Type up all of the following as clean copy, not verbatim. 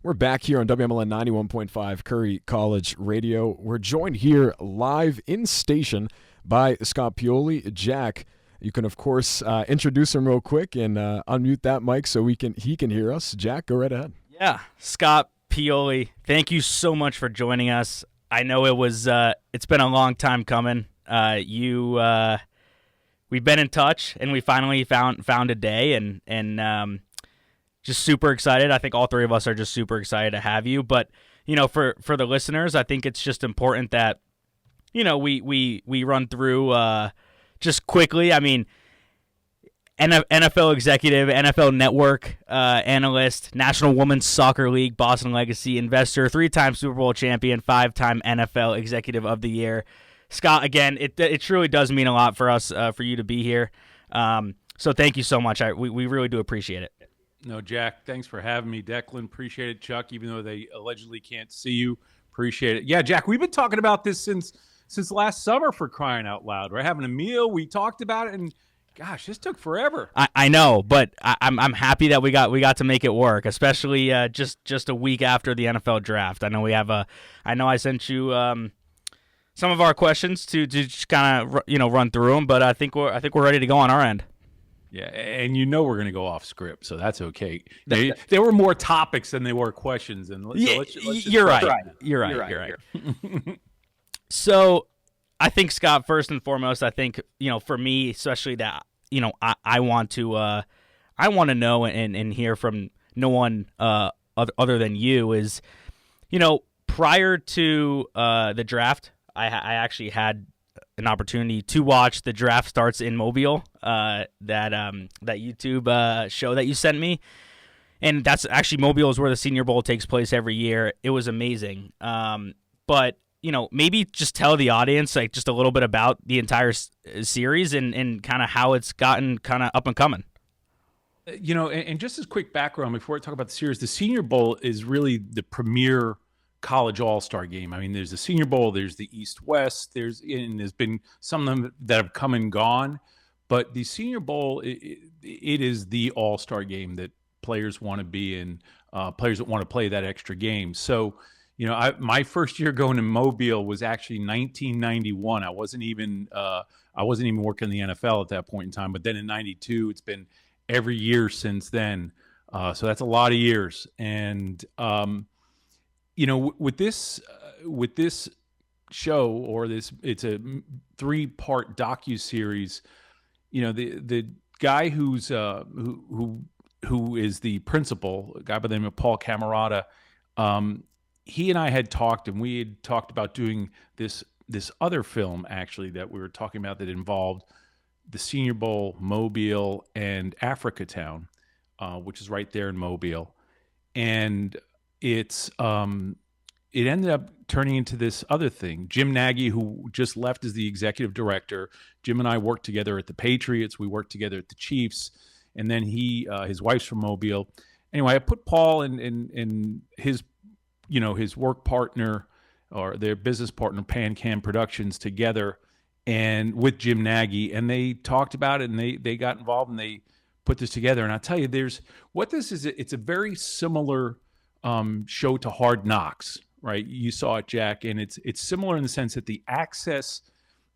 We're back here on WMLN 91.5 Curry College Radio. We're joined here live in station by Scott Pioli. Jack, you can, of course, introduce him real quick and unmute that mic so he can hear us. Jack, go right ahead. Yeah, Scott Pioli, thank you so much for joining us. I know it's been a long time coming. We've been in touch, and we finally found a day, and just super excited. I think all three of us are just super excited to have you. But, for the listeners, I think it's just important that, we run through just quickly. I mean, NFL executive, NFL Network analyst, National Women's Soccer League, Boston Legacy investor, 3-time Super Bowl champion, 5-time NFL Executive of the Year. Scott, again, it truly does mean a lot for us, for you to be here. So thank you so much. We really do appreciate it. No, Jack, thanks for having me. Declan, appreciate it. Chuck, even though they allegedly can't see you, appreciate it. Yeah, Jack, we've been talking about this since last summer, for crying out loud. We're having a meal. We talked about it, and gosh, this took forever. I know, but I'm happy that we got to make it work, especially just a week after the NFL draft. I know I sent you some of our questions to just kind of run through them, but I think we're ready to go on our end. Yeah, and we're going to go off script, so that's okay. There were more topics than there were questions, and you're right. You're right. So, I think, Scott, first and foremost, I think for me, especially that I want to know and hear from no one other than you is prior to the draft, I actually had an opportunity to watch The Draft Starts in Mobile, that YouTube show that you sent me. And that's actually, Mobile is where the Senior Bowl takes place every year. It was amazing. But, maybe just tell the audience just a little bit about the entire series and kind of how it's gotten kind of up and coming. And just as quick background before I talk about the series, the Senior Bowl is really the premier college all-star game. I mean, there's the Senior Bowl, there's the East-West, there's been some of them that have come and gone, but the Senior Bowl, it is the all-star game that players want to be in, players that want to play that extra game. So, my first year going to Mobile was actually 1991. I wasn't even working in the NFL at that point in time, but then in 92, it's been every year since then. So that's a lot of years. And, with this show, or it's a 3-part docuseries. The guy who is the principal, a guy by the name of Paul Camerata, he and I had talked, and we had talked about doing this other film actually that we were talking about that involved the Senior Bowl, Mobile, and Africa Town, which is right there in Mobile, and it ended up turning into this other thing. Jim Nagy, who just left as the executive director, Jim and I worked together at the Patriots. We worked together at the Chiefs, and then his wife's from Mobile. Anyway, I put Paul and his work partner, or their business partner, PanCam Productions, together, and with Jim Nagy, and they talked about it, and they got involved, and they put this together. And I'll tell you, it's a very similar show to Hard Knocks, right? You saw it, Jack, and it's similar in the sense that the access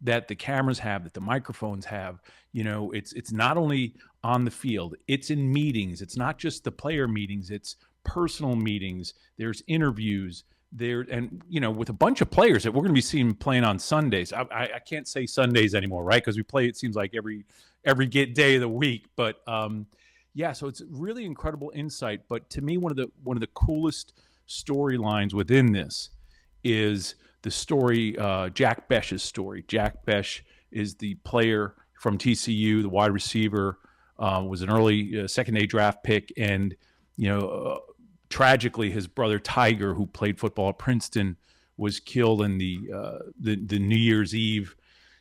that the cameras have, that the microphones have, it's not only on the field, it's in meetings. It's not just the player meetings, it's personal meetings. There's interviews there, and with a bunch of players that we're going to be seeing playing on Sundays. I can't say Sundays anymore, right? Because we play, it seems like every day of the week, but yeah, so it's really incredible insight. But to me, one of the coolest storylines within this is the story, Jack Bech's story. Jack Bech is the player from TCU, the wide receiver, was an early second-day draft pick, and tragically, his brother Tiger, who played football at Princeton, was killed in the New Year's Eve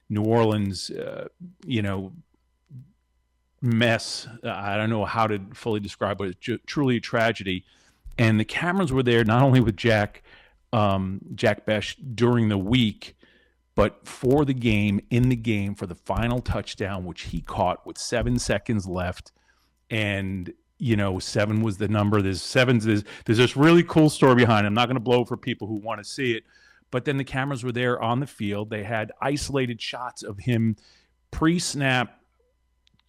New Orleans, mess. I don't know how to fully describe it. It's truly a tragedy. And the cameras were there not only with Jack Bech during the week, but for the game, in the game, for the final touchdown, which he caught with 7 seconds left. And 7 was the number. There's this really cool story behind it. I'm not going to blow for people who want to see it, but then the cameras were there on the field. They had isolated shots of him pre-snap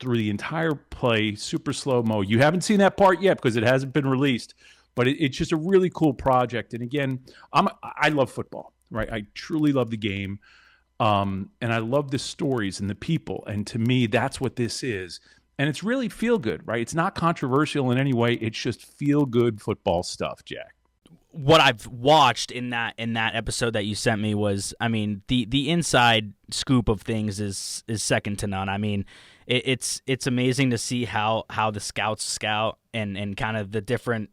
through the entire play, super slow-mo. You haven't seen that part yet because it hasn't been released, but it's just a really cool project. And again, I love football, right? I truly love the game, and I love the stories and the people. And to me, that's what this is. And it's really feel good, right? It's not controversial in any way. It's just feel good football stuff, Jack. What I've watched in that episode that you sent me was, I mean, the inside scoop of things is second to none. I mean, it's amazing to see how the scouts scout and kind of the different,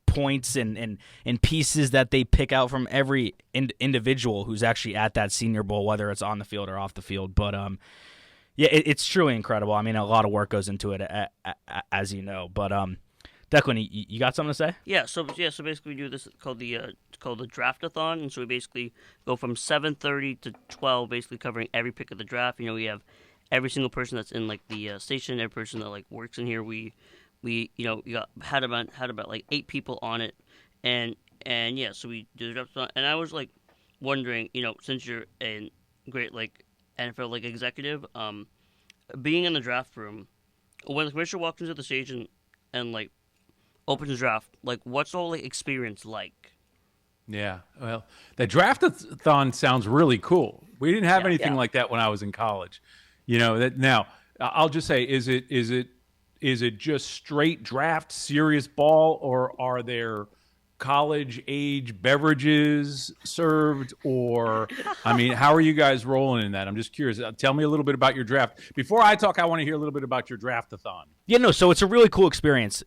points and pieces that they pick out from every individual who's actually at that Senior Bowl, whether it's on the field or off the field. But yeah, it's truly incredible. I mean, a lot of work goes into it, as you know. But Declan, you got something to say? Yeah. So basically, we do this called the draftathon, and so we basically go from 7:30 to 12, basically covering every pick of the draft. We have every single person that's in like the station, every person that like works in here. We had about like 8 people on it, and yeah, so we do the draftathon. And I was like wondering, since you're a great like NFL like executive, being in the draft room when the commissioner walks into the station and like opens the draft, like what's the whole like experience like? Yeah, well, the draftathon sounds really cool. We didn't have anything like that when I was in college. That now I'll just say, is it just straight draft, serious ball, or are there college age beverages served? Or, I mean, how are you guys rolling in that? I'm just curious. Tell me a little bit about your draft. Before I talk, I want to hear a little bit about your draftathon. Yeah, no, so it's a really cool experience.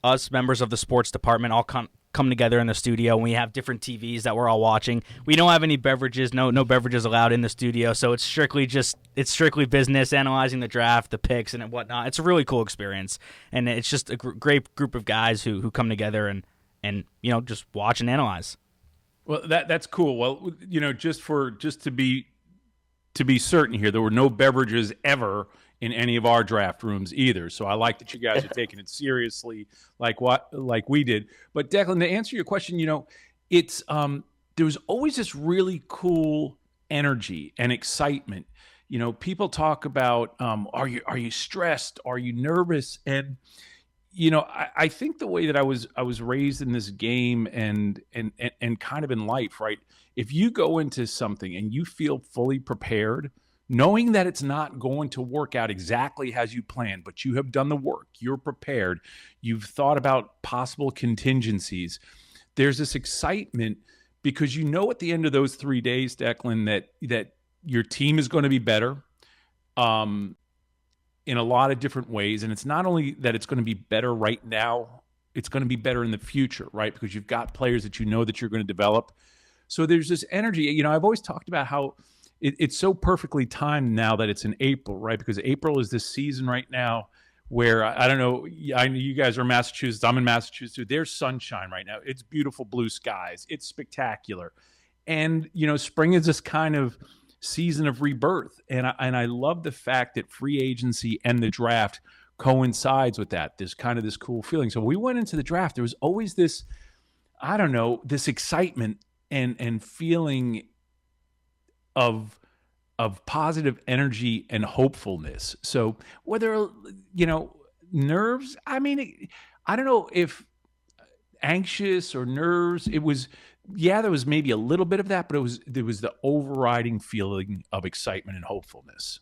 Us members of the sports department all come together in the studio, and we have different TVs that we're all watching. We don't have any beverages, no beverages allowed in the studio, so it's strictly business, analyzing the draft, the picks, and whatnot. It's a really cool experience, and it's just a great group of guys who come together and just watch and analyze. Well, that's cool. Well, just to be certain here, there were no beverages ever in any of our draft rooms either. So I like that you guys are taking it seriously like we did. But Declan, to answer your question, it's there was always this really cool energy and excitement. People talk about are you stressed? Are you nervous? And I think the way that I was raised in this game and kind of in life, right? If you go into something and you feel fully prepared, knowing that it's not going to work out exactly as you planned, but you have done the work, you're prepared, you've thought about possible contingencies, there's this excitement because at the end of those 3 days, Declan, that your team is going to be better in a lot of different ways. And it's not only that it's going to be better right now, it's going to be better in the future, right? Because you've got players that that you're going to develop. So there's this energy. I've always talked about how it's so perfectly timed now that it's in April, right? Because April is this season right now where, I don't know, I know you guys are in Massachusetts. I'm in Massachusetts too. There's sunshine right now. It's beautiful blue skies. It's spectacular. And, spring is this kind of season of rebirth. And I love the fact that free agency and the draft coincides with that. There's kind of this cool feeling. So we went into the draft. There was always this, I don't know, this excitement and feeling of positive energy and hopefulness. So whether, nerves, I mean, I don't know if anxious or nerves, there was maybe a little bit of that, but there was the overriding feeling of excitement and hopefulness.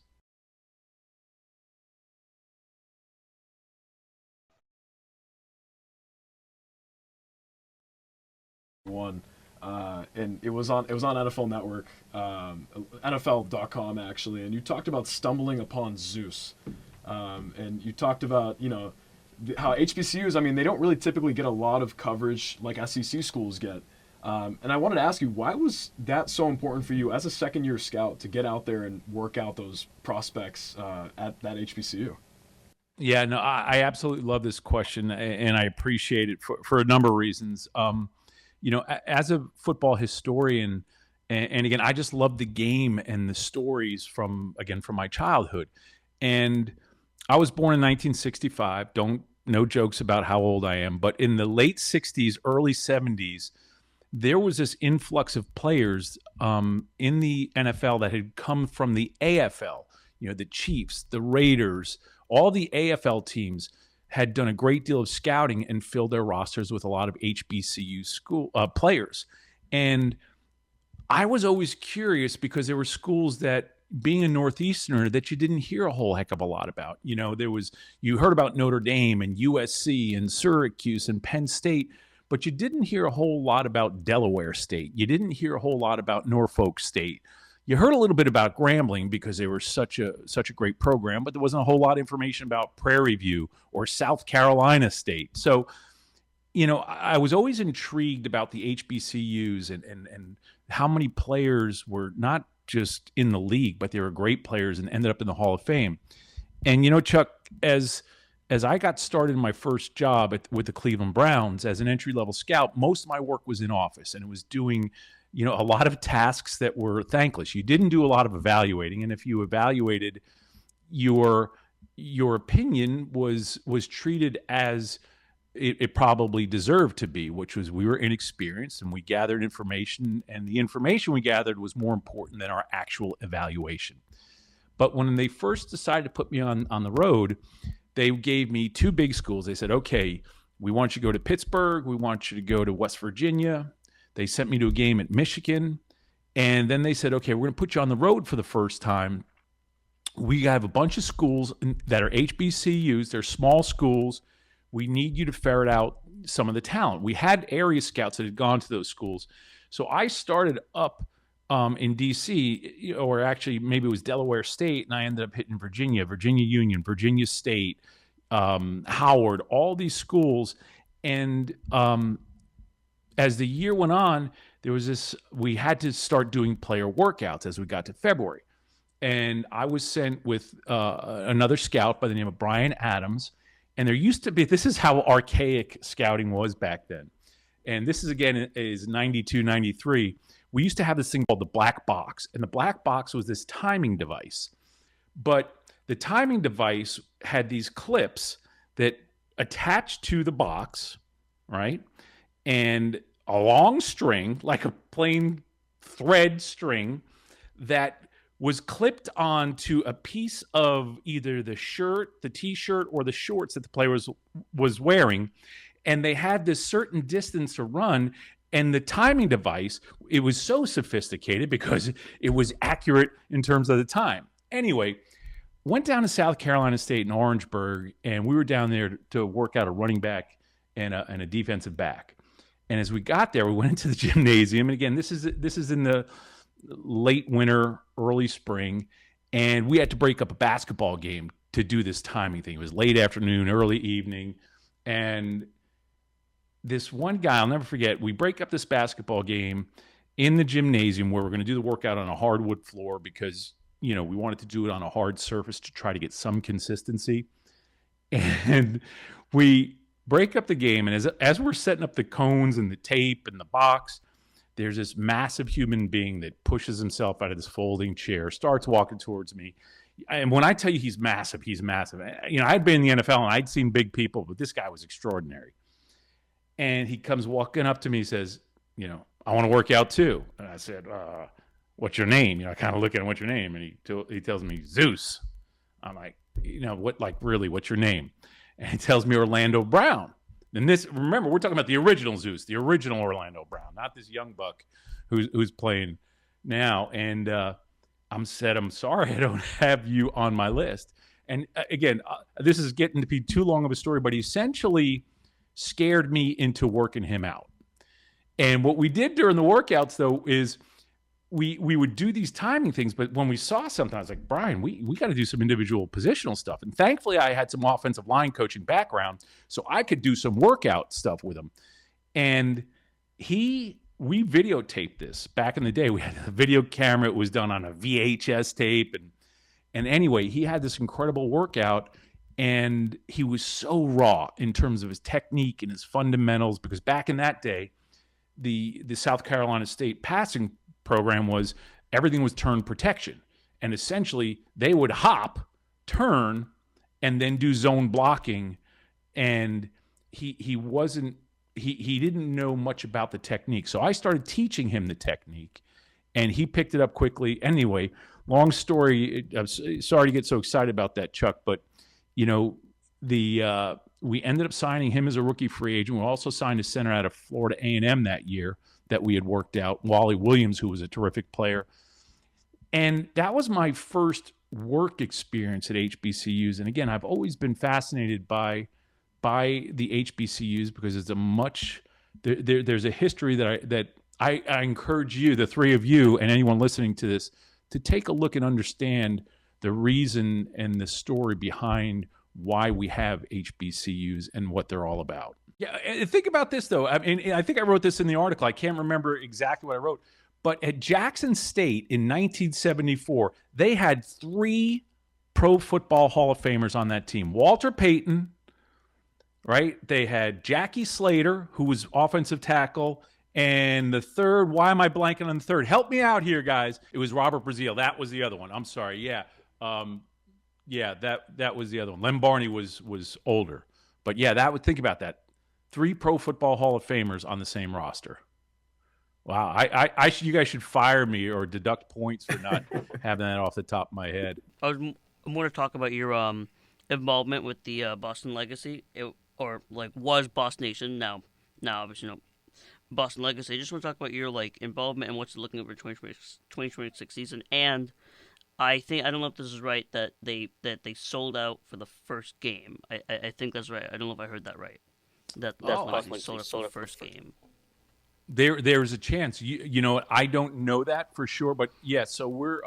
One. And it was on NFL Network, NFL.com actually, and you talked about stumbling upon Zeus, and you talked about how HBCUs, I mean, they don't really typically get a lot of coverage like SEC schools get, and I wanted to ask you, why was that so important for you as a second-year scout to get out there and work out those prospects at that HBCU? Yeah, no, I absolutely love this question, and I appreciate it for a number of reasons. As a football historian, and again, I just love the game and the stories from my childhood. And I was born in 1965. No jokes about how old I am, but in the late 60s, early 70s, there was this influx of players in the NFL that had come from the AFL. The Chiefs, the Raiders, all the AFL teams had done a great deal of scouting and filled their rosters with a lot of HBCU school players. And I was always curious because there were schools that, being a Northeasterner, that you didn't hear a whole heck of a lot about. You heard about Notre Dame and USC and Syracuse and Penn State, but you didn't hear a whole lot about Delaware State. You didn't hear a whole lot about Norfolk State. You heard a little bit about Grambling because they were such a great program, but there wasn't a whole lot of information about Prairie View or South Carolina State. So, I was always intrigued about the HBCUs and how many players were not just in the league, but they were great players and ended up in the Hall of Fame. And, Chuck, as I got started in my first job with the Cleveland Browns as an entry-level scout, most of my work was in office, and it was doing a lot of tasks that were thankless. You didn't do a lot of evaluating, and if you evaluated, your opinion was treated as it probably deserved to be, which was we were inexperienced and we gathered information, and the information we gathered was more important than our actual evaluation. But when they first decided to put me on the road, they gave me two big schools. They said, okay, we want you to go to Pittsburgh. We want you to go to West Virginia. They sent me to a game at Michigan. And then they said, okay, we're going to put you on the road for the first time. We have a bunch of schools that are HBCUs. They're small schools. We need you to ferret out some of the talent. We had area scouts that had gone to those schools. So I started up in D.C., or actually maybe it was Delaware State, and I ended up hitting Virginia Union, Virginia State, Howard, all these schools. And as the year went on, we had to start doing player workouts as we got to February. And I was sent with another scout by the name of Brian Adams. And there used to be, this is how archaic scouting was back then. And this is, again, is 92, 93. We used to have this thing called the black box. And the black box was this timing device. But the timing device had these clips that attached to the box, right? And a long string, like a plain thread string, that was clipped onto a piece of either the shirt, the T-shirt, or the shorts that the player was wearing. And they had this certain distance to run. And the timing device, it was so sophisticated because it was accurate in terms of the time. Anyway, went down to South Carolina State in Orangeburg, and we were down there to work out a running back and a defensive back. And as we got there, we went into the gymnasium. And again, this is in the late winter, early spring, and we had to break up a basketball game to do this timing thing. It was late afternoon, early evening, and this one guy, I'll never forget, we break up this basketball game in the gymnasium where we're going to do the workout on a hardwood floor because, we wanted to do it on a hard surface to try to get some consistency. And we break up the game, and as we're setting up the cones and the tape and the box, there's this massive human being that pushes himself out of this folding chair, starts walking towards me. And when I tell you he's massive, he's massive. I'd been in the NFL and I'd seen big people, but this guy was extraordinary. And he comes walking up to me, says, I want to work out too. And I said, what's your name? I kind of look at him, what's your name? And he tells me, Zeus. I'm like, really, what's your name? And he tells me Orlando Brown. And remember, we're talking about the original Zeus, the original Orlando Brown, not this young buck who's playing now. And I'm sorry, I don't have you on my list. And again, this is getting to be too long of a story, but he essentially scared me into working him out. And what we did during the workouts, though, is we would do these timing things, but when we saw something, I was like, Brian, we got to do some individual positional stuff. And thankfully, I had some offensive line coaching background, so I could do some workout stuff with him. And we videotaped this. Back in the day, we had a video camera. It was done on a VHS tape. And anyway, he had this incredible workout, and he was so raw in terms of his technique and his fundamentals, because back in that day, the South Carolina State passing program was everything was turn protection. And essentially, they would hop, turn, and then do zone blocking. And he didn't know much about the technique. So I started teaching him the technique, and he picked it up quickly. Anyway, long story. I'm sorry to get so excited about that, Chuck, but we ended up signing him as a rookie free agent. We also signed a center out of Florida A&M that year that we had worked out, Wally Williams, who was a terrific player. And that was my first work experience at HBCUs. And again, I've always been fascinated by the HBCUs because it's a much there's a history that I encourage you, the three of you, and anyone listening to this, to take a look and understand the reason and the story behind why we have HBCUs and what they're all about. Yeah, and think about this though. I mean, I think I wrote this in the article. I can't remember exactly what I wrote, but at Jackson State in 1974, they had 3 Pro Football Hall of Famers on that team. Walter Payton, right? They had Jackie Slater, who was offensive tackle, and the third, why am I blanking on the third? Help me out here, guys. It was Robert Brazile. That was the other one. I'm sorry. Yeah. That was the other one. Lem Barney was older. But yeah, think about that. 3 Pro Football Hall of Famers on the same roster. Wow. You guys should fire me or deduct points for not having that off the top of my head. I want to talk about your involvement with the Boston Legacy, was Boston Nation. Now obviously Boston Legacy. I just want to talk about your involvement and what's looking over 2026 season. And I don't know if this is right that they sold out for the first game. I think that's right. I don't know if I heard that right. That's when sold out for the first game. There's a chance. You know, I don't know that for sure, but yeah. So we're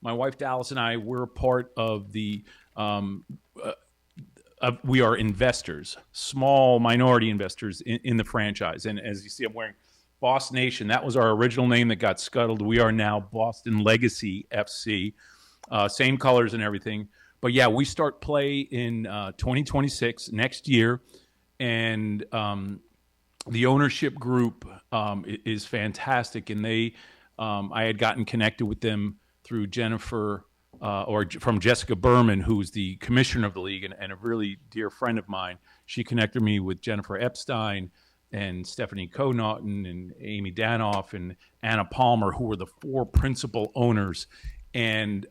my wife Dallas and I. We're a part of the. We are investors, small minority investors in the franchise. And as you see, I'm wearing Boston Nation. That was our original name that got scuttled. We are now Boston Legacy FC, same colors and everything. But yeah, we start play in 2026 next year, and the ownership group is fantastic. And I had gotten connected with them through Jennifer. From Jessica Berman, who's the commissioner of the league and a really dear friend of mine. She connected me with Jennifer Epstein and Stephanie Connaughton and Amy Danoff and Anna Palmer, who were the 4 principal owners. And,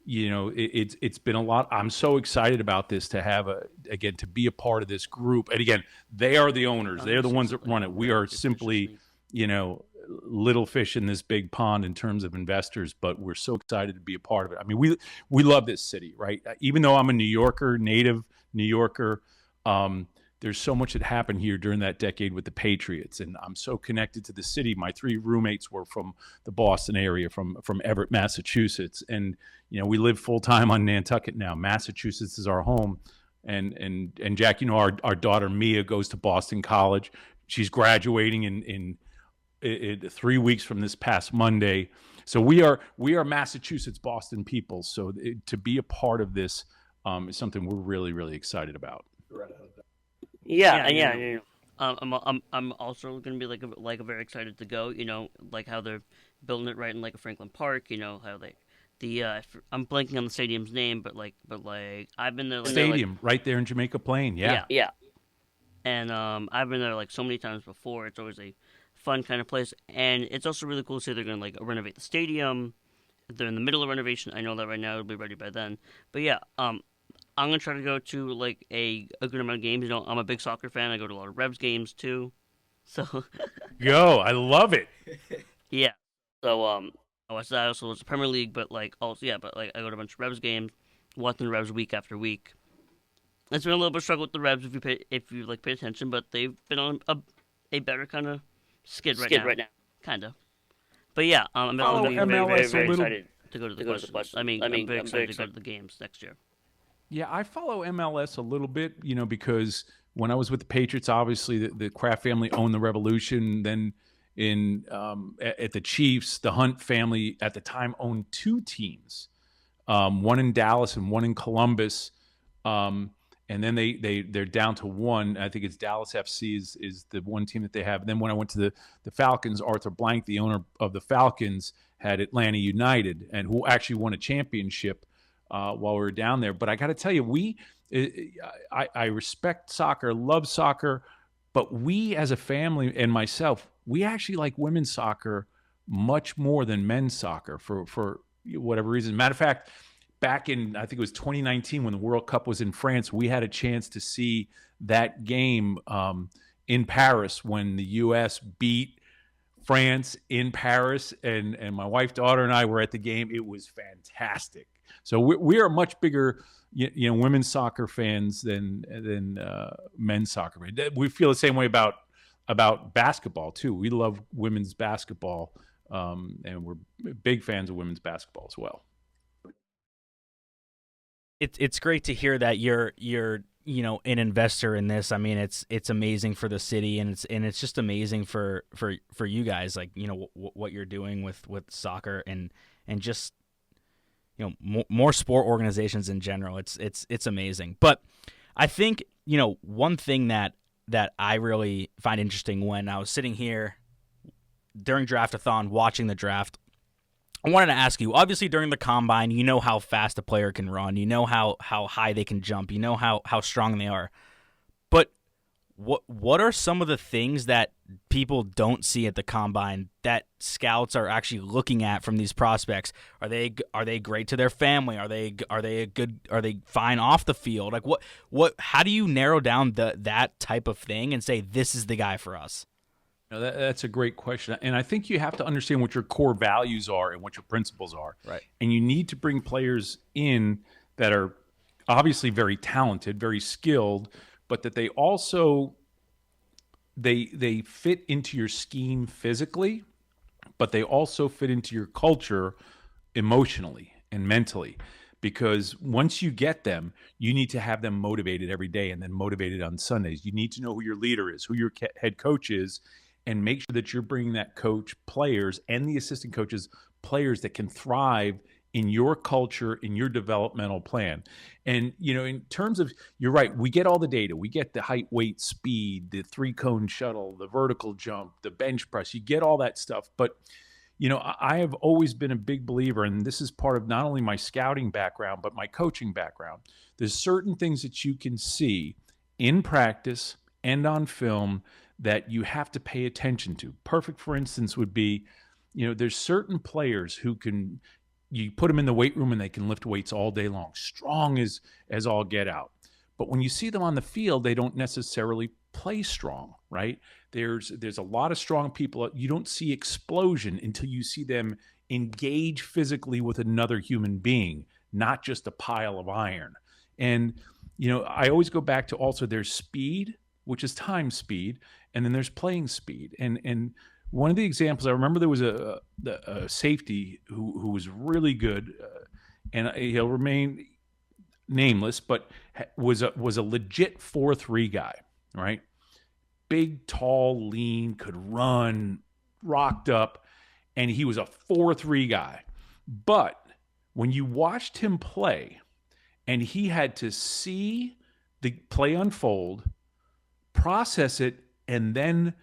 it's been a lot. I'm so excited about this to be a part of this group. And again, they are the owners. They're the ones that run it. We are simply, little fish in this big pond in terms of investors, but we're so excited to be a part of it. I mean, we love this city, right? Even though I'm a New Yorker, native New Yorker, there's so much that happened here during that decade with the Patriots, and I'm so connected to the city. My 3 roommates were from the Boston area, from Everett, Massachusetts, and we live full time on Nantucket now. Massachusetts is our home, and Jack, our daughter Mia goes to Boston College. She's graduating in 3 weeks from this past Monday. So we are Massachusetts Boston people. So to be a part of this is something we're really, really excited about. Yeah. I'm also gonna be very excited to go. How they're building it right in a Franklin Park. How I'm blanking on the stadium's name, but I've been there. Stadium right there in Jamaica Plain. Yeah. And I've been there so many times before. It's always a fun kind of place, and it's also really cool to see they're going to renovate the stadium. They're in the middle of renovation. I know that right now it'll be ready by then. But yeah, I'm going to try to go to a good amount of games. I'm a big soccer fan. I go to a lot of Revs games too. So I love it. Yeah. So I also was the Premier League, but I go to a bunch of Revs games, watching the Revs week after week. It's been a little bit of struggle with the Revs if you pay attention, but they've been on a better kind of skid right now. Kind of. But yeah, I'm very, very excited to go to the questions. I'm very excited to go to the games next year. Yeah, I follow MLS a little bit, because when I was with the Patriots, obviously the Kraft family owned the Revolution. Then at the Chiefs, the Hunt family at the time owned 2 teams, one in Dallas and one in Columbus. And then they're down to 1. I think it's Dallas FC is the one team that they have. And then when I went to the Falcons, Arthur Blank, the owner of the Falcons, had Atlanta United, and who actually won a championship while we were down there. But I got to tell you, I respect soccer, love soccer, but we as a family and myself, we actually like women's soccer much more than men's soccer for whatever reason. Matter of fact, back in, I think it was 2019 when the World Cup was in France, we had a chance to see that game in Paris when the U.S. beat France in Paris, and my wife, daughter, and I were at the game. It was fantastic. So we are much bigger, women's soccer fans than men's soccer. We feel the same way about basketball too. We love women's basketball, and we're big fans of women's basketball as well. It's great to hear that you're an investor in this. I mean, it's amazing for the city, and it's just amazing for you guys, like, what you're doing with soccer and just more sport organizations in general. It's amazing. But I think one thing that I really find interesting when I was sitting here during Draftathon watching the draft, I wanted to ask you, obviously during the combine, you know how fast a player can run, you know how high they can jump, you know how strong they are. But what are some of the things that people don't see at the combine that scouts are actually looking at from these prospects? Are they great to their family? Are they fine off the field? Like how do you narrow down that type of thing and say this is the guy for us? That's a great question. And I think you have to understand what your core values are and what your principles are. Right. And you need to bring players in that are obviously very talented, very skilled, but that they also they fit into your scheme physically, but they also fit into your culture emotionally and mentally. Because once you get them, you need to have them motivated every day and then motivated on Sundays. You need to know who your leader is, who your head coach is, and make sure that you're bringing that coach players and the assistant coaches players that can thrive in your culture, in your developmental plan. And, in terms of, you're right, we get all the data. We get the height, weight, speed, the 3-cone shuttle, the vertical jump, the bench press. You get all that stuff. But, I have always been a big believer, and this is part of not only my scouting background, but my coaching background. There's certain things that you can see in practice and on film that you have to pay attention to. Perfect, for instance, would be, there's certain players who you put them in the weight room and they can lift weights all day long, strong as all get out. But when you see them on the field, they don't necessarily play strong, right? There's a lot of strong people. You don't see explosion until you see them engage physically with another human being, not just a pile of iron. And, I always go back to also there's speed, which is time speed, and then there's playing speed. And one of the examples, I remember there was a safety who was really good, and he'll remain nameless, but was a legit 4-3 guy, right? Big, tall, lean, could run, rocked up, and he was a 4-3 guy. But when you watched him play, and he had to see the play unfold, process it, and then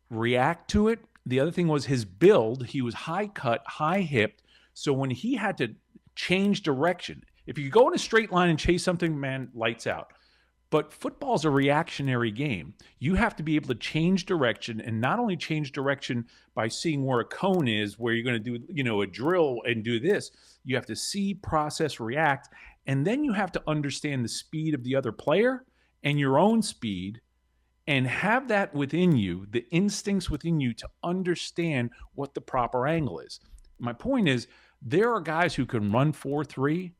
react to it. The other thing was his build. He was high cut, high hipped. So when he had to change direction, if you go in a straight line and chase something, man, lights out. But football's a reactionary game. You have to be able to change direction, and not only change direction by seeing where a cone is, where you're going to do, a drill and do this. You have to see, process, react, and then you have to understand the speed of the other player and your own speed, and have that within you, the instincts within you to understand what the proper angle is. My point is, there are guys who can run 4-3,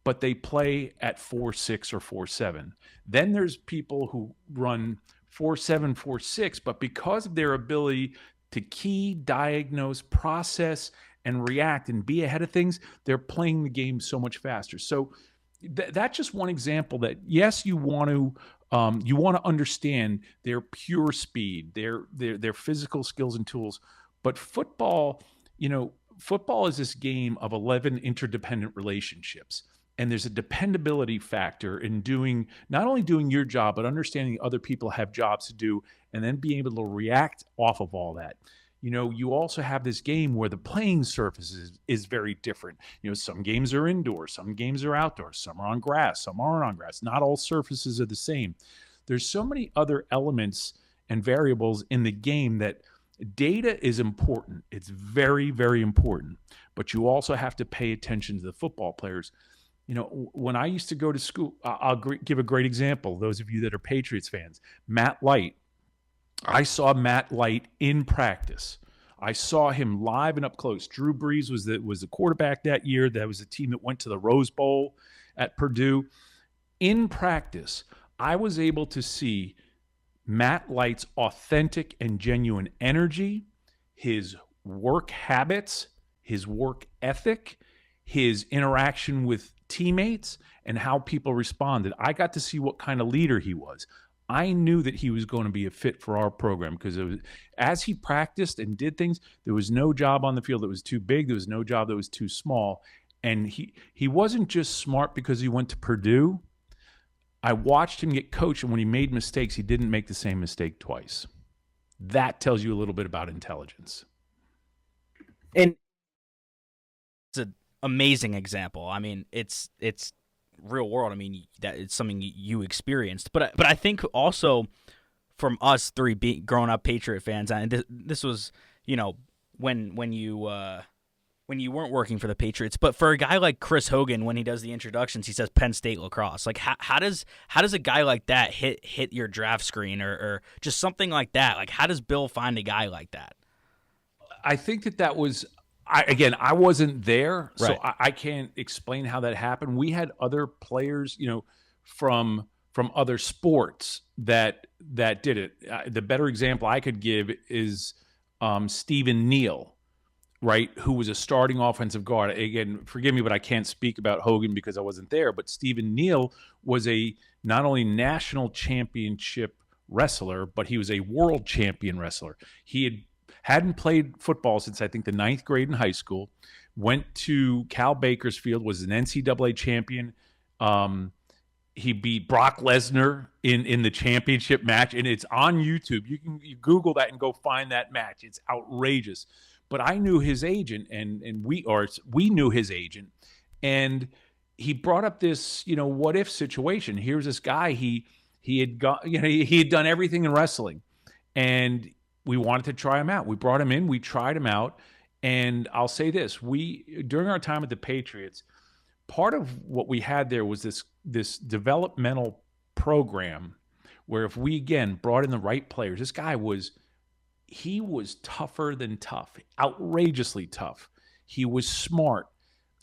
but they play at 4-6 or 4-7. Then there's people who run 4-7, 4-6, but because of their ability to key, diagnose, process, and react and be ahead of things, they're playing the game so much faster. So that's just one example that, yes, you want to understand their pure speed, their physical skills and tools. But football is this game of 11 interdependent relationships. And there's a dependability factor in not only doing your job, but understanding other people have jobs to do, and then being able to react off of all that. you also have this game where the playing surface is very different. Some games are indoors, some games are outdoors, some are on grass, some aren't on grass. Not all surfaces are the same. There's so many other elements and variables in the game that data is important. It's very, very important. But you also have to pay attention to the football players. When I used to go to school, I'll give a great example. Those of you that are Patriots fans, Matt Light. I saw Matt Light in practice. I saw him live and up close. Drew Brees was the quarterback that year. That was the team that went to the Rose Bowl at Purdue. In practice, I was able to see Matt Light's authentic and genuine energy, his work habits, his work ethic, his interaction with teammates, and how people responded. I got to see what kind of leader he was. I knew that he was going to be a fit for our program because as he practiced and did things, there was no job on the field that was too big. There was no job that was too small. And he wasn't just smart because he went to Purdue. I watched him get coached, and when he made mistakes, he didn't make the same mistake twice. That tells you a little bit about intelligence. And it's an amazing example. I mean, it's real world. I mean, that it's something you experienced. But I think also from us three growing up Patriot fans, and this was, when you weren't working for the Patriots, but for a guy like Chris Hogan, when he does the introductions, he says Penn State lacrosse. Like how does a guy like that hit your draft screen or just something like that? Like how does Bill find a guy like that? I think that was. I wasn't there, so Right. I can't explain how that happened. We had other players, from other sports that did it. The better example I could give is Stephen Neal, right, who was a starting offensive guard. Again, forgive me, but I can't speak about Hogan because I wasn't there. But Stephen Neal was a not only national championship wrestler, but he was a world champion wrestler. He hadn't played football since I think the 9th grade in high school, went to Cal Bakersfield, was an NCAA champion. He beat Brock Lesnar in the championship match, and it's on YouTube. You Google that and go find that match. It's outrageous. But I knew his agent, and we knew his agent, and he brought up this, what if situation. Here's this guy, he had done everything in wrestling, and we wanted to try him out. We brought him in, we tried him out, and I'll say this: during our time at the Patriots, part of what we had there was this developmental program where if we again brought in the right players, this guy was tougher than tough, outrageously tough. He was smart.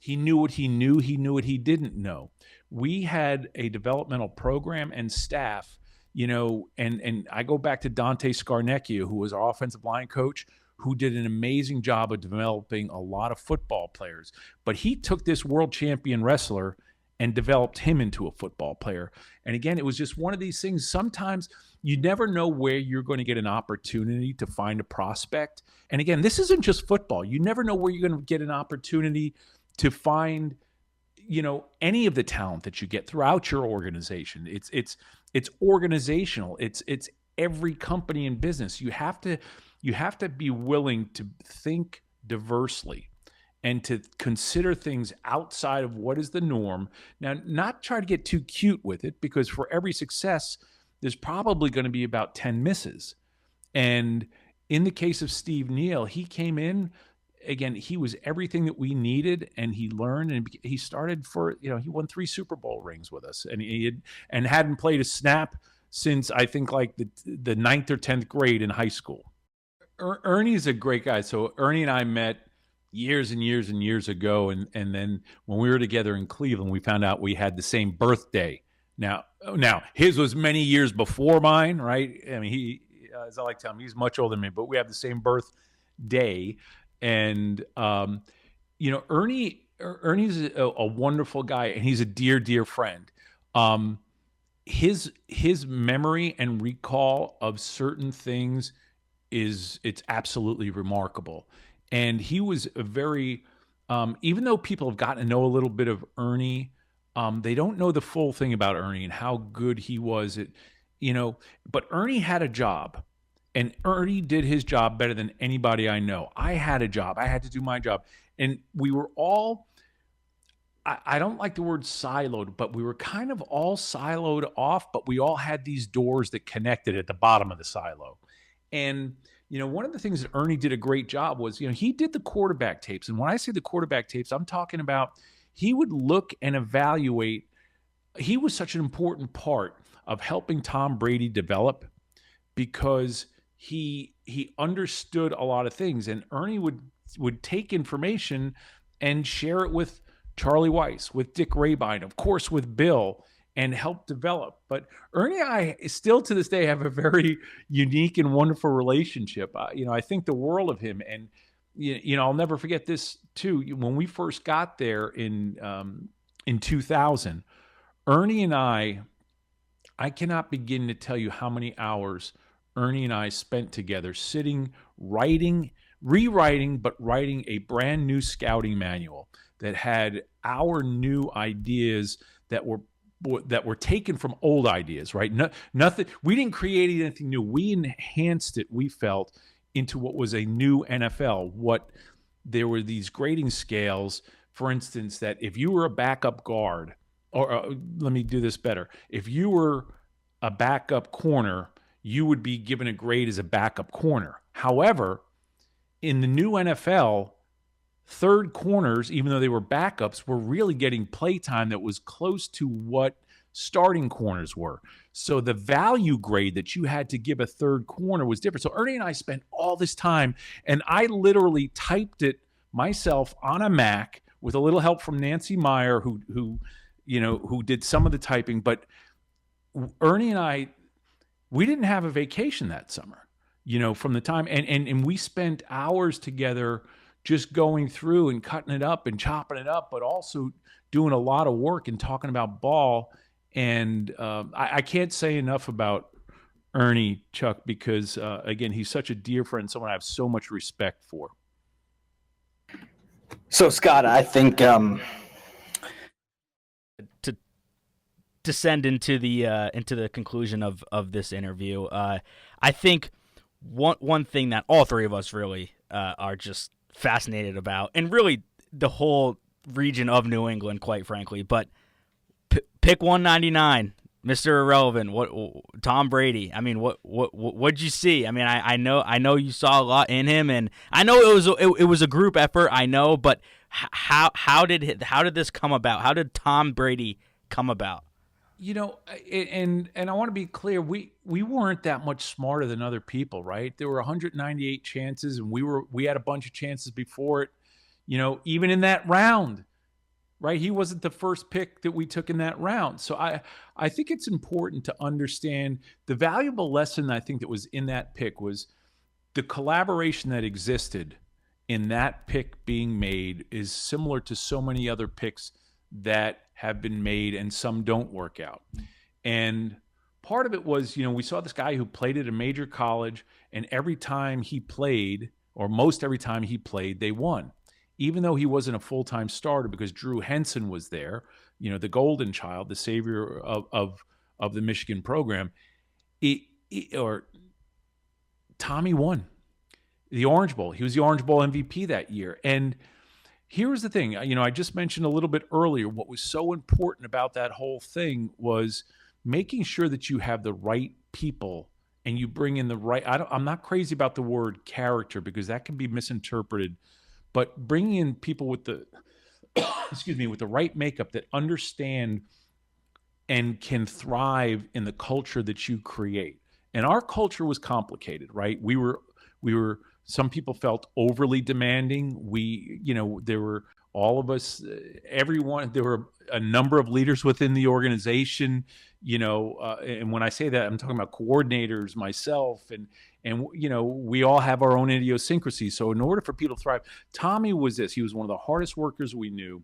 He knew what he knew. He knew what he didn't know. We had a developmental program and staff. And I go back to Dante Scarnecchia, who was our offensive line coach, who did an amazing job of developing a lot of football players. But he took this world champion wrestler and developed him into a football player. And again, it was just one of these things. Sometimes you never know where you're going to get an opportunity to find a prospect. And again, this isn't just football. You never know where you're going to get an opportunity to find any of the talent that you get throughout your organization. It's organizational. It's every company in business. You have to be willing to think diversely and to consider things outside of what is the norm. Now, not try to get too cute with it, because for every success, there's probably going to be about 10 misses. And in the case of Steve Neal, he came in. Again, he was everything that we needed, and he learned, and he started he won 3 Super Bowl rings with us, and hadn't played a snap since I think like the 9th or 10th grade in high school. Ernie's a great guy. So Ernie and I met years and years and years ago, and then when we were together in Cleveland, we found out we had the same birthday. Now his was many years before mine, right? I mean, he, as I like to tell him, he's much older than me, but we have the same birthday. And Ernie's a wonderful guy, and he's a dear friend. His memory and recall of certain things it's absolutely remarkable. And he was a very even though people have gotten to know a little bit of Ernie, they don't know the full thing about Ernie and how good he was at, but Ernie had a job. And Ernie did his job better than anybody I know. I had a job. I had to do my job. And we were all, I don't like the word siloed, but we were kind of all siloed off, but we all had these doors that connected at the bottom of the silo. And, one of the things that Ernie did a great job was, he did the quarterback tapes. And when I say the quarterback tapes, I'm talking about he would look and evaluate. He was such an important part of helping Tom Brady develop because he understood a lot of things. And Ernie would take information and share it with Charlie Weiss, with Dick Rabine, of course, with Bill, and help develop. But Ernie and I still to this day have a very unique and wonderful relationship. I think the world of him. And, I'll never forget this too. When we first got there in 2000, Ernie and I cannot begin to tell you how many hours Ernie and I spent together sitting, rewriting, but writing a brand new scouting manual that had our new ideas that were taken from old ideas, right? Nothing. We didn't create anything new. We enhanced it, we felt, into what was a new NFL. There were these grading scales, for instance, that if you were a backup guard, or let me do this better. If you were a backup corner, you would be given a grade as a backup corner. However, in the new NFL, third corners, even though they were backups, were really getting play time that was close to what starting corners were. So the value grade that you had to give a third corner was different. So Ernie and I spent all this time, and I literally typed it myself on a Mac with a little help from Nancy Meyer, who did some of the typing. But Ernie and I, we didn't have a vacation that summer, from the time, and we spent hours together just going through and cutting it up and chopping it up, but also doing a lot of work and talking about ball. And I can't say enough about Ernie, Chuck, because, again, he's such a dear friend, someone I have so much respect for. So, Scott, I think to descend into the conclusion of this interview, I think one thing that all three of us really are just fascinated about, and really the whole region of New England, quite frankly, but pick 199, Mr. Irrelevant. What Tom Brady? I mean, what'd you see? I mean, I know you saw a lot in him, and I know it was a group effort. I know, but how did this come about? How did Tom Brady come about? And I want to be clear, we weren't that much smarter than other people, right? There were 198 chances, and we had a bunch of chances before it. Even in that round, right? He wasn't the first pick that we took in that round. So I think it's important to understand the valuable lesson I think that was in that pick was the collaboration that existed in that pick being made is similar to so many other picks that have been made, and some don't work out. And part of it was, we saw this guy who played at a major college, and every time he played, or most every time he played, they won. Even though he wasn't a full-time starter, because Drew Henson was there, the golden child, the savior of the Michigan program, Tommy won the Orange Bowl. He was the Orange Bowl MVP that year. And here's the thing, I just mentioned a little bit earlier, what was so important about that whole thing was making sure that you have the right people and you bring in the right, I'm not crazy about the word character because that can be misinterpreted, but bringing in people with the, with the right makeup that understand and can thrive in the culture that you create. And our culture was complicated, right? We were, some people felt overly demanding. There were all of us, everyone, there were a number of leaders within the organization, and when I say that, I'm talking about coordinators, myself, and we all have our own idiosyncrasies. So in order for people to thrive, Tommy was this. He was one of the hardest workers we knew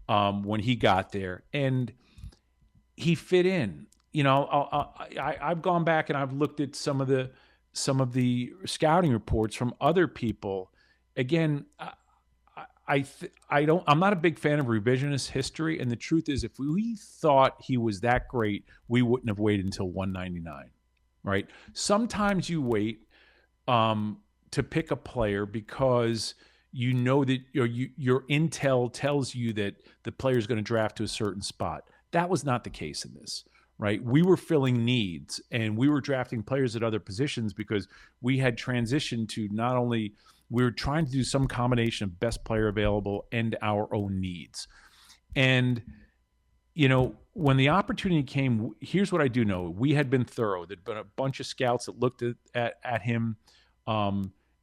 when he got there, and he fit in. I've gone back and I've looked at some of the scouting reports from other people. Again, I'm not a big fan of revisionist history, and the truth is, if we thought he was that great, we wouldn't have waited until 199, right? Sometimes you wait to pick a player because you know that your intel tells you that the player is going to draft to a certain spot. That was not the case in this, right? We were filling needs, and we were drafting players at other positions because we had transitioned to not only we were trying to do some combination of best player available and our own needs. And, you know, when the opportunity came, here's what I do know. We had been thorough. There'd been a bunch of scouts that looked at him.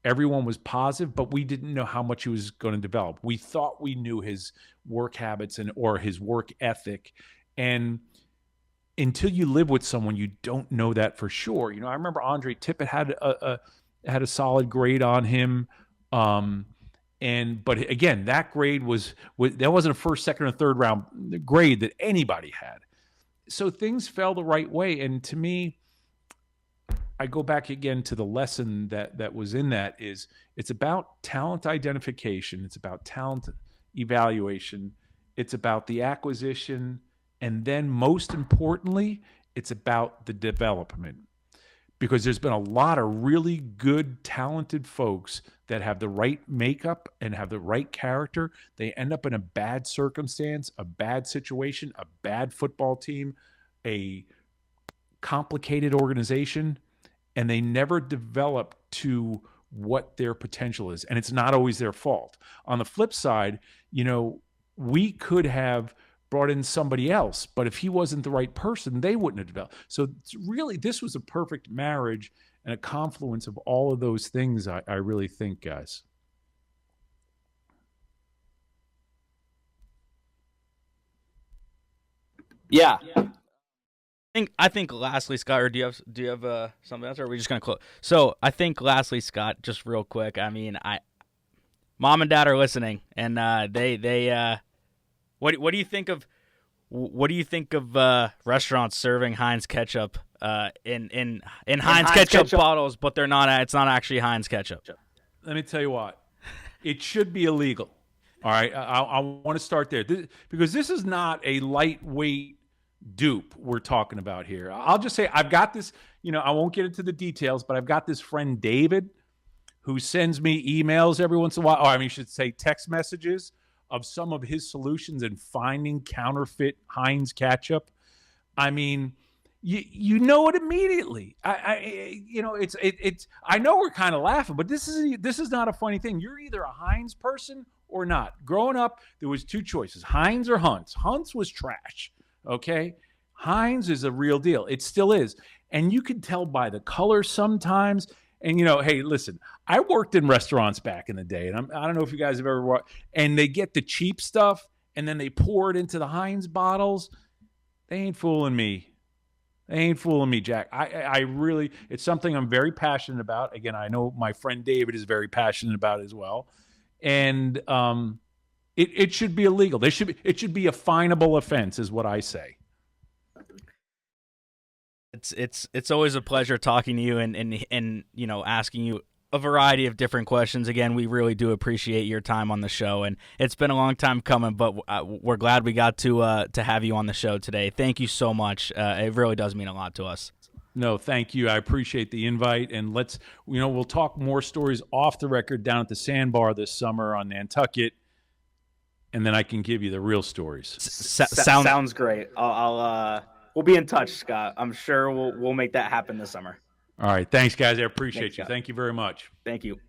Everyone was positive, but we didn't know how much he was going to develop. We thought we knew his work habits or his work ethic. And until you live with someone, you don't know that for sure. You know, I remember Andre Tippett had a solid grade on him. But again, that grade that wasn't a first, second, or third round grade that anybody had. So things fell the right way. And to me, I go back again to the lesson that was in that is it's about talent identification. It's about talent evaluation. It's about the acquisition. And then most importantly, it's about the development. Because there's been a lot of really good, talented folks that have the right makeup and have the right character. They end up in a bad circumstance, a bad situation, a bad football team, a complicated organization, and they never develop to what their potential is. And it's not always their fault. On the flip side, you know, we could have brought in somebody else, but if he wasn't the right person, they wouldn't have developed. So really, this was a perfect marriage and a confluence of all of those things, I really think, guys. Yeah. I think lastly, Scott, or do you have something else, or are we just gonna close? So I think lastly, Scott, just real quick. I mean, mom and dad are listening, and they what do you think of restaurants serving Heinz ketchup in Heinz ketchup bottles, but they're not? It's not actually Heinz ketchup. Let me tell you what, it should be illegal. All right, I want to start there because this is not a lightweight dupe we're talking about here. I'll just say I've got this, you know, I won't get into the details, but I've got this friend David who sends me emails every once in a while, or I mean, you should say text messages of some of his solutions in finding counterfeit Heinz ketchup. I mean, you know it immediately. You know, it's I know we're kind of laughing, but this is not a funny thing. You're either a Heinz person or not. Growing up, there was two choices: Heinz or Hunt's. Hunt's was trash. Okay, Heinz is a real deal. It still is, and you can tell by the color sometimes. And, you know, hey, listen, I worked in restaurants back in the day, and I don't know if you guys have ever worked, and they get the cheap stuff, and then they pour it into the Heinz bottles. They ain't fooling me. They ain't fooling me, Jack. I really, it's something I'm very passionate about. Again, I know my friend David is very passionate about it as well. And it should be illegal. It should be a finable offense, is what I say. It's always a pleasure talking to you and you know, asking you a variety of different questions. Again, we really do appreciate your time on the show, and it's been a long time coming, but we're glad we got to have you on the show today. Thank you so much. It really does mean a lot to us. No, thank you. I appreciate the invite, and we'll talk more stories off the record down at the Sandbar this summer on Nantucket, and then I can give you the real stories. Sounds great. We'll be in touch, Scott. I'm sure we'll make that happen this summer. All right. Thanks, guys. I appreciate you. Thank you very much. Thank you.